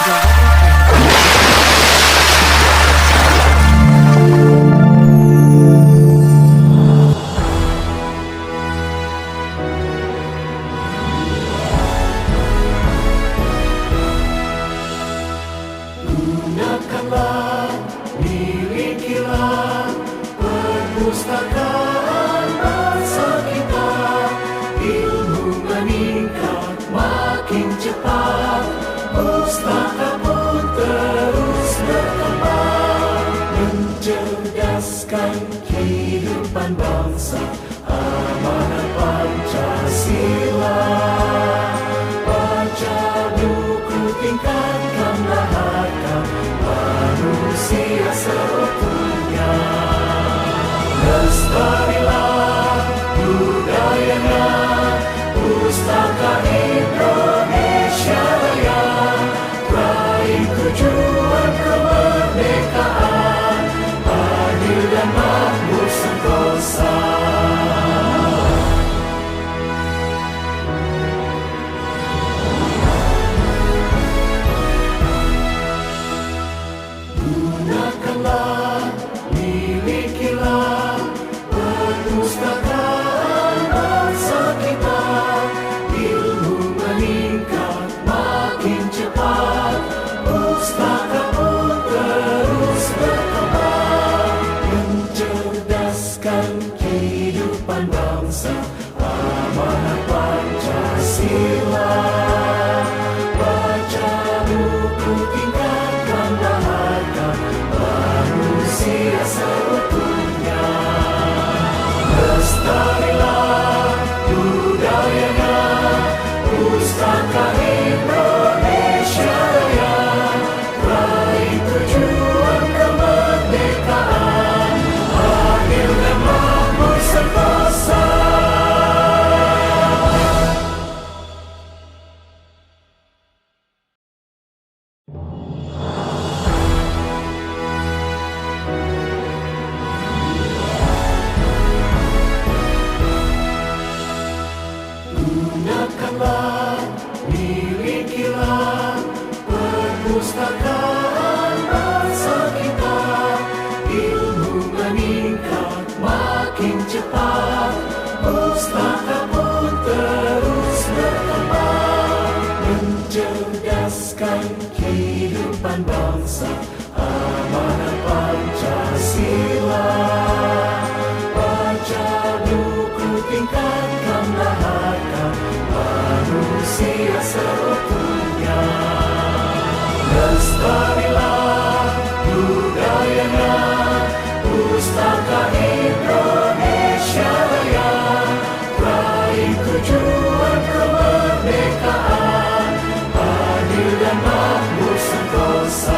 Gunakanlah, milikilah perpustakaan bangsa kita. Ilmu meningkat makin cepat, pustaka pun terus berkembang, mencerdaskan kehidupan bangsa, amanat Pancasila. Baca buku, tingkatkanlah harkat manusia seutuhnya. Lestarilah budayanya, pustaka Indonesia Raya. Raih tujuan kemerdekaan, adil dan makmur sentosa. Gunakanlah, milikilah perpustakaan bangsa kita. Ilmu meningkat makin cepat, pustaka pun terus berkembang, mencerdaskan kehidupan bangsa, amanat Pancasila. Baca buku, tingkatkanlah harkat manusia seutuhnya. Lestarilah budayanya, pustaka Indonesia Raya. Raih tujuan kemerdekaan, adil dan makmur sentosa. Gunakanlah, milikilah perpustakaan bangsa kita. Ilmu meningkat makin cepat, pustaka pun terus berkembang, mencerdaskan kehidupan bangsa, amanat Pancasila. Baca buku, tingkatkanlah harkat manusia seutuhnya. Lestarilah budayanya, pustaka Indonesia Raya. Raih tujuan kemerdekaan, adil dan makmur sentosa.